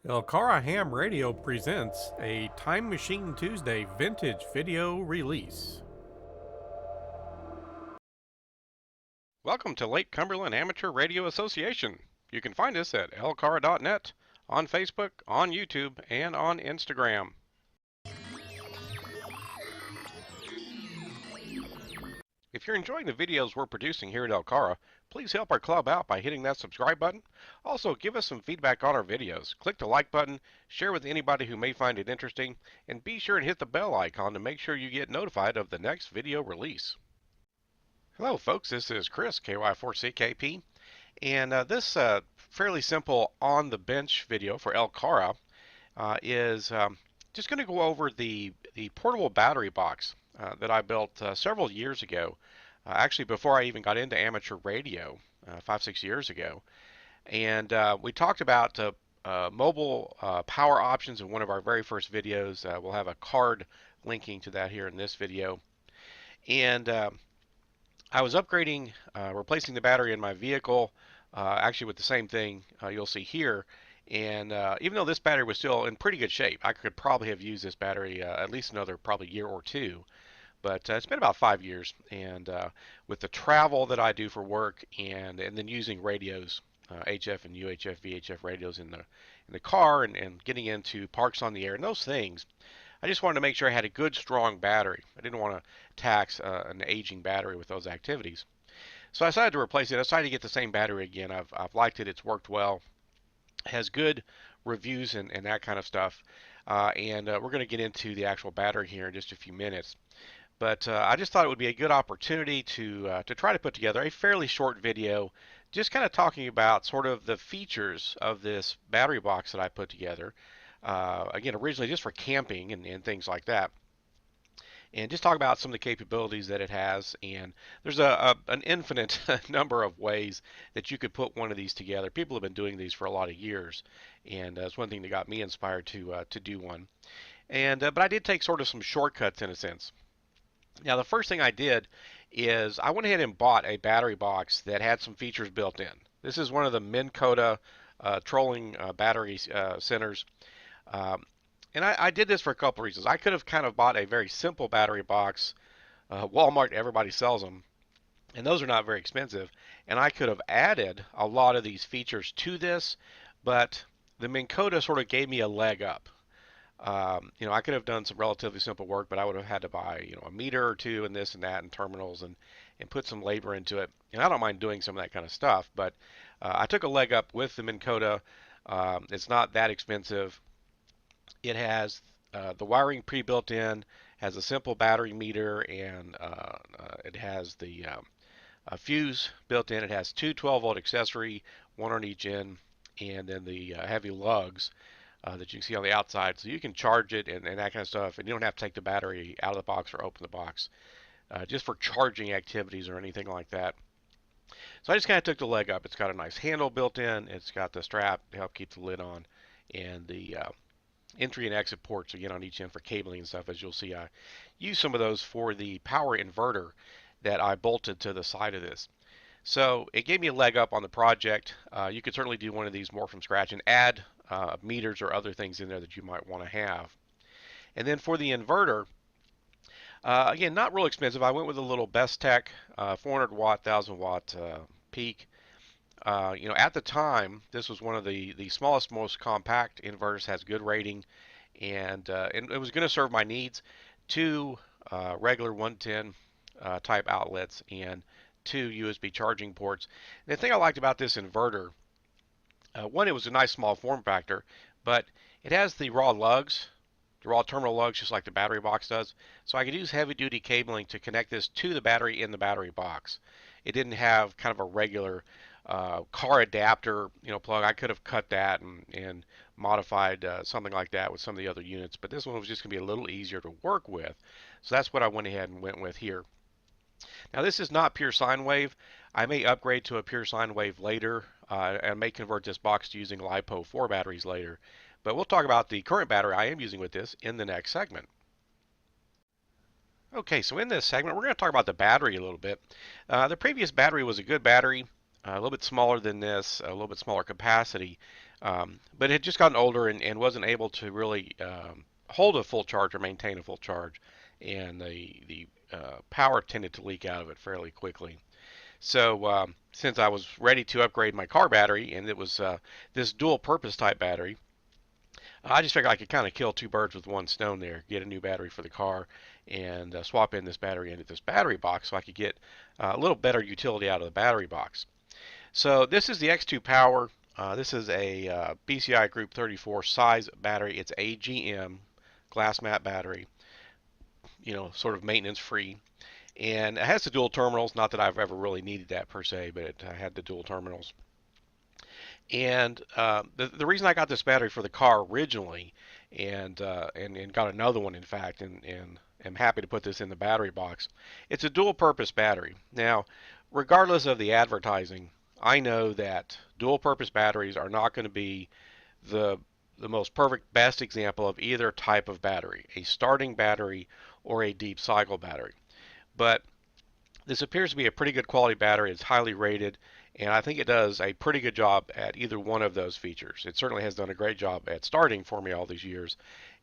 Elcara Ham Radio presents a Time Machine Tuesday vintage video release. Welcome to Lake Cumberland Amateur Radio Association. You can find us at elcara.net, on Facebook, on YouTube, and on Instagram. If you're enjoying the videos we're producing here at Elcara, please help our club out by hitting that subscribe button. Also, give us some feedback on our videos. Click the like button, share with anybody who may find it interesting, and be sure and hit the bell icon to make sure you get notified of the next video release. Hello folks, this is Chris, KY4CKP, and this fairly simple on the bench video for Elcara is just going to go over the portable battery box that I built several years ago, actually before I even got into amateur radio 5-6 years ago. And we talked about mobile power options in one of our very first videos. We'll have a card linking to that here in this video. And I was upgrading, replacing the battery in my vehicle, actually with the same thing you'll see here. And even though this battery was still in pretty good shape, I could probably have used this battery at least another probably year or two. But it's been about 5 years, and with the travel that I do for work, and then using radios, HF and UHF, VHF radios in the car, and getting into parks on the air and those things, I just wanted to make sure I had a good, strong battery. I didn't want to tax an aging battery with those activities. So I decided to replace it. I decided to get the same battery again. I've liked it. It's worked well. It has good reviews and that kind of stuff. And we're going to get into the actual battery here in just a few minutes. But I just thought it would be a good opportunity to try to put together a fairly short video, just kind of talking about sort of the features of this battery box that I put together. Again, originally just for camping and things like that. And just talk about some of the capabilities that it has. And there's an infinite number of ways that you could put one of these together. People have been doing these for a lot of years, and that's one thing that got me inspired to do one. And but I did take sort of some shortcuts in a sense. Now, the first thing I did is I went ahead and bought a battery box that had some features built in. This is one of the Minn Kota trolling battery centers. And I did this for a couple of reasons. I could have kind of bought a very simple battery box. Walmart, everybody sells them, and those are not very expensive. And I could have added a lot of these features to this, but the Minn Kota sort of gave me a leg up. I could have done some relatively simple work, but I would have had to buy, a meter or two and this and that and terminals and put some labor into it. And I don't mind doing some of that kind of stuff, but I took a leg up with the Minn Kota. It's not that expensive. It has the wiring pre-built in, has a simple battery meter, and it has the fuse built in. It has two 12-volt accessory, one on each end, and then the heavy lugs that you can see on the outside, so you can charge it and that kind of stuff, and you don't have to take the battery out of the box or open the box, just for charging activities or anything like that. So I just kind of took the leg up. It's got a nice handle built in. It's got the strap to help keep the lid on, and the entry and exit ports again on each end for cabling and stuff. As you'll see, I use some of those for the power inverter that I bolted to the side of this. So it gave me a leg up on the project. You could certainly do one of these more from scratch and add meters or other things in there that you might want to have. And then for the inverter, again, not real expensive. I went with a little Bestech 400 watt, 1000 watt peak. At the time, this was one of the smallest, most compact inverters, has good rating, and it was going to serve my needs. Two regular 110 type outlets and two USB charging ports. And the thing I liked about this inverter, one, it was a nice small form factor, but it has the raw lugs, the raw terminal lugs, just like the battery box does. So I could use heavy duty cabling to connect this to the battery in the battery box. It didn't have kind of a regular car adapter, plug. I could have cut that and modified something like that with some of the other units, but this one was just going to be a little easier to work with. So that's what I went ahead and went with here. Now, this is not pure sine wave. I may upgrade to a pure sine wave later and may convert this box to using LiPo 4 batteries later. But we'll talk about the current battery I am using with this in the next segment. Okay, so in this segment, we're going to talk about the battery a little bit. The previous battery was a good battery, a little bit smaller than this, a little bit smaller capacity. But it had just gotten older and wasn't able to really hold a full charge or maintain a full charge, and the power tended to leak out of it fairly quickly. So since I was ready to upgrade my car battery, and it was this dual-purpose type battery, I just figured I could kind of kill two birds with one stone there. Get a new battery for the car, and swap in this battery into this battery box, so I could get a little better utility out of the battery box. So this is the X2 Power. This is a BCI Group 34 size battery. It's AGM glass mat battery, sort of maintenance free. And it has the dual terminals. Not that I've ever really needed that per se, but it had the dual terminals. And the reason I got this battery for the car originally, and got another one in fact, and am happy to put this in the battery box. It's a dual purpose battery. Now, regardless of the advertising, I know that dual purpose batteries are not going to be the the most perfect best example of either type of battery, a starting battery or a deep cycle battery. But this appears to be a pretty good quality battery. It's highly rated, and I think it does a pretty good job at either one of those features. It certainly has done a great job at starting for me all these years,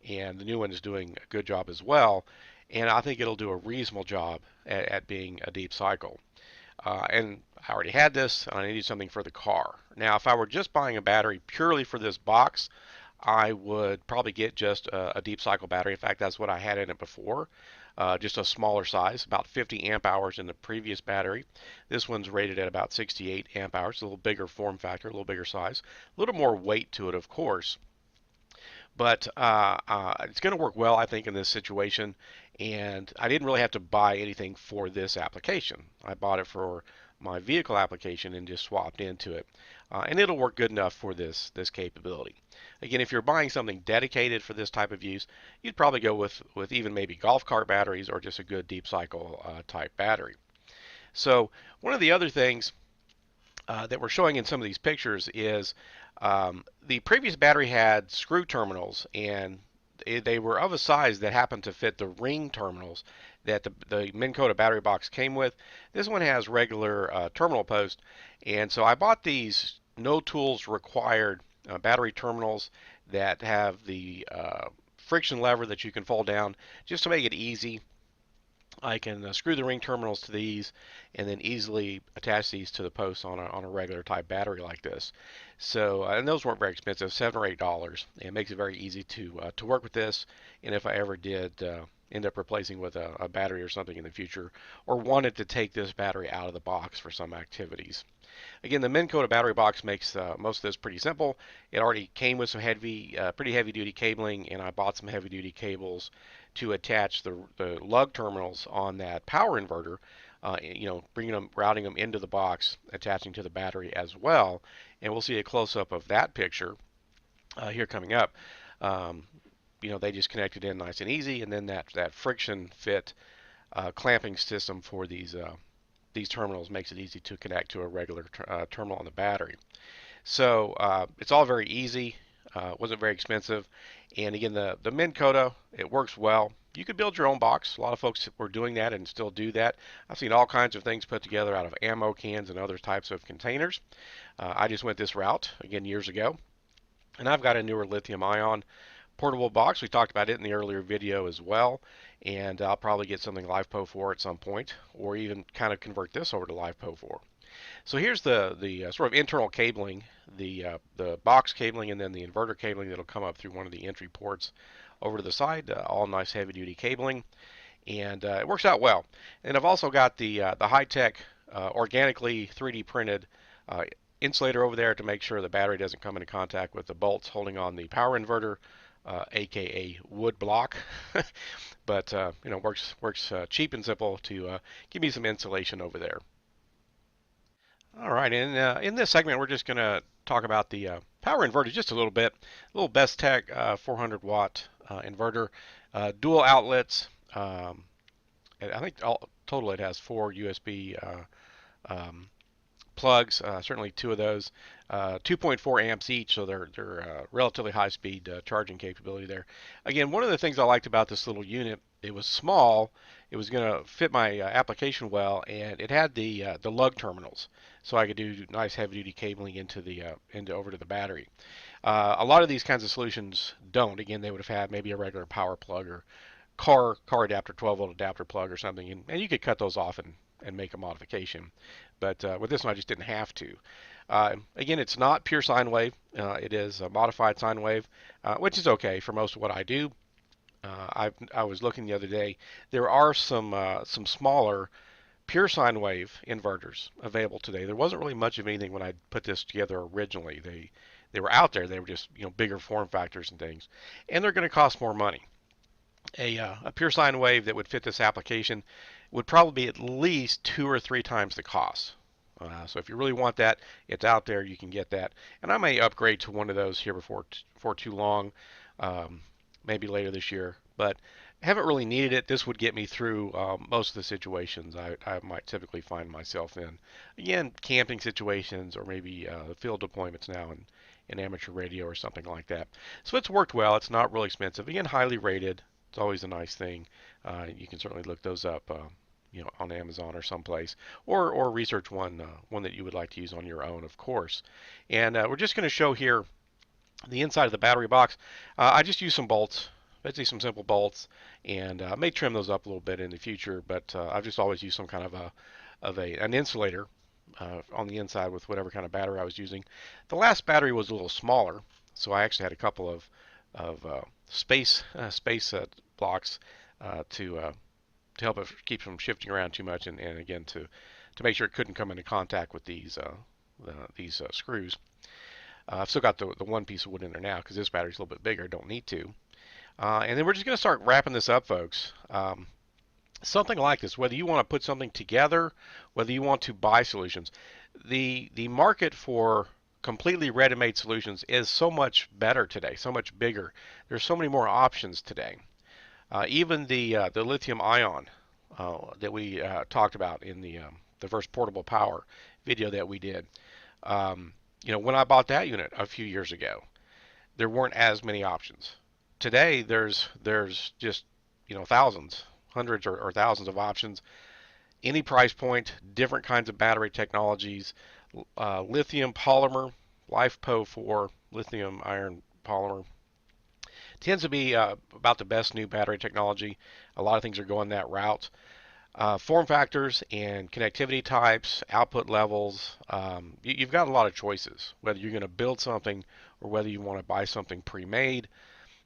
and the new one is doing a good job as well. And I think it'll do a reasonable job at being a deep cycle. And I already had this, and I needed something for the car. Now, if I were just buying a battery purely for this box, I would probably get just a deep cycle battery. In fact, that's what I had in it before. Just a smaller size, about 50 amp hours in the previous battery. This one's rated at about 68 amp hours, a little bigger form factor, a little bigger size, a little more weight to it, of course. But it's going to work well, I think, in this situation. And I didn't really have to buy anything for this application. I bought it for my vehicle application and just swapped into it. And it'll work good enough for this capability. Again, if you're buying something dedicated for this type of use, you'd probably go with even maybe golf cart batteries or just a good deep cycle type battery. So one of the other things that we're showing in some of these pictures is the previous battery had screw terminals, and they were of a size that happened to fit the ring terminals that the Minn Kota battery box came with. This one has regular terminal post, and so I bought these no tools required battery terminals that have the friction lever that you can fold down just to make it easy. I can screw the ring terminals to these and then easily attach these to the posts on a regular type battery like this. So, and those weren't very expensive, $7 or $8. It makes it very easy to work with this. And if I ever did end up replacing with a battery or something in the future, or wanted to take this battery out of the box for some activities. Again, the Minn Kota battery box makes most of this pretty simple. It already came with some pretty heavy duty cabling, and I bought some heavy duty cables to attach the lug terminals on that power inverter. Routing them into the box, attaching to the battery as well. And we'll see a close-up of that picture here coming up. They just connected in nice and easy, and then that friction fit clamping system for these terminals makes it easy to connect to a regular terminal on the battery. So it's all very easy. Wasn't very expensive. And again, the Minn Kota, it works well. You could build your own box. A lot of folks were doing that and still do that. I've seen all kinds of things put together out of ammo cans and other types of containers. I just went this route, again, years ago. And I've got a newer lithium ion portable box. We talked about it in the earlier video as well. And I'll probably get something LiFePO 4 at some point, or even kind of convert this over to LiFePO 4. So here's the sort of internal cabling, the box cabling, and then the inverter cabling that'll come up through one of the entry ports over to the side. All nice heavy-duty cabling, and it works out well. And I've also got the high-tech, organically 3D printed insulator over there to make sure the battery doesn't come into contact with the bolts holding on the power inverter, aka wood block. But works cheap and simple to give me some insulation over there. All right, in this segment, we're just going to talk about the power inverter just a little bit. A little Bestech 400 watt inverter, dual outlets. I think total it has 4 USB plugs, certainly two of those, 2.4 amps each, so they're relatively high speed charging capability there. Again, one of the things I liked about this little unit, it was small, it was going to fit my application well, and it had the lug terminals, so I could do nice heavy duty cabling into over to the battery. A lot of these kinds of solutions don't. Again, they would have had maybe a regular power plug or car adapter, 12-volt adapter plug or something, and you could cut those off and make a modification. But with this one, I just didn't have to. Again, it's not pure sine wave. It is a modified sine wave, which is okay for most of what I do. I was looking the other day. There are some smaller pure sine wave inverters available today. There wasn't really much of anything when I put this together originally. They were out there. They were just bigger form factors and things, and they're going to cost more money. A pure sine wave that would fit this application would probably be at least 2 or 3 times the cost. So if you really want that, it's out there. You can get that, and I may upgrade to one of those here before too long, maybe later this year. But I haven't really needed it. This would get me through most of the situations I might typically find myself in. Again, camping situations or maybe field deployments now in amateur radio or something like that. So it's worked well. It's not really expensive. Again, highly rated. It's always a nice thing. You can certainly look those up, on Amazon or someplace, or research one that you would like to use on your own, of course. And we're just going to show here the inside of the battery box. I just used some bolts, basically some simple bolts, and I may trim those up a little bit in the future. But I've just always used some kind of an insulator on the inside with whatever kind of battery I was using. The last battery was a little smaller, so I actually had a couple of space blocks to help it keep from shifting around too much, and again to make sure it couldn't come into contact with these screws. I've still got the one piece of wood in there now because this battery's a little bit bigger. Don't need to. And then we're just going to start wrapping this up, folks. Something like this, whether you want to put something together, whether you want to buy solutions, the market for completely ready-made solutions is so much better today, so much bigger. There's so many more options today. Even the lithium ion that we talked about in the first portable power video that we did. When I bought that unit a few years ago, there weren't as many options. Today, there's just thousands, hundreds or thousands of options. Any price point, different kinds of battery technologies, lithium polymer, LiFePO4 lithium iron polymer tends to be about the best new battery technology. A lot of things are going that route. Form factors and connectivity types, output levels, you've got a lot of choices, whether you're going to build something or whether you want to buy something pre-made.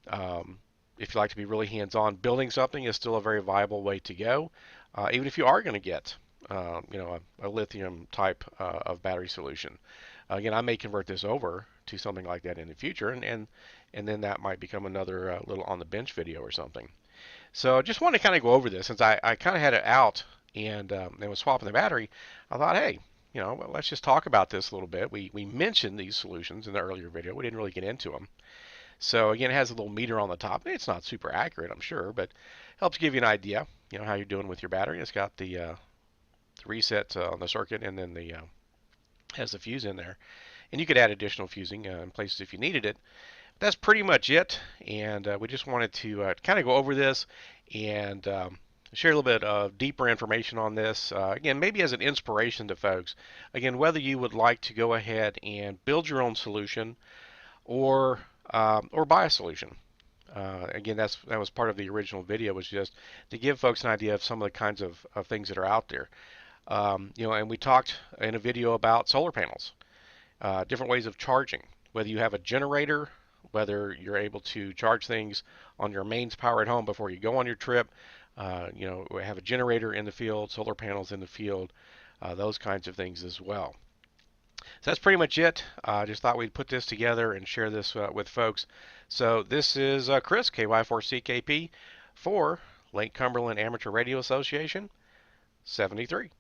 If you like to be really hands-on, building something is still a very viable way to go, even if you are going to get a lithium type of battery solution. Again, I may convert this over to something like that in the future, and then that might become another little on the bench video or something. So I just want to kind of go over this since I kind of had it out and was swapping the battery. I thought, hey, well, let's just talk about this a little bit. We mentioned these solutions in the earlier video. We didn't really get into them. So again, it has a little meter on the top. It's not super accurate, I'm sure, but helps give you an idea, how you're doing with your battery. It's got the reset on the circuit, and then the has the fuse in there. And you could add additional fusing in places if you needed it. That's pretty much it, and we just wanted to kind of go over this and share a little bit of deeper information on this. Again, maybe as an inspiration to folks. Again, whether you would like to go ahead and build your own solution or buy a solution. Again, that was part of the original video, was just to give folks an idea of some of the kinds of things that are out there. And we talked in a video about solar panels, different ways of charging, whether you have a generator, whether you're able to charge things on your mains power at home before you go on your trip. We have a generator in the field, solar panels in the field, those kinds of things as well. So that's pretty much it. I just thought we'd put this together and share this with folks. So this is Chris, KY4CKP, for Lake Cumberland Amateur Radio Association, 73.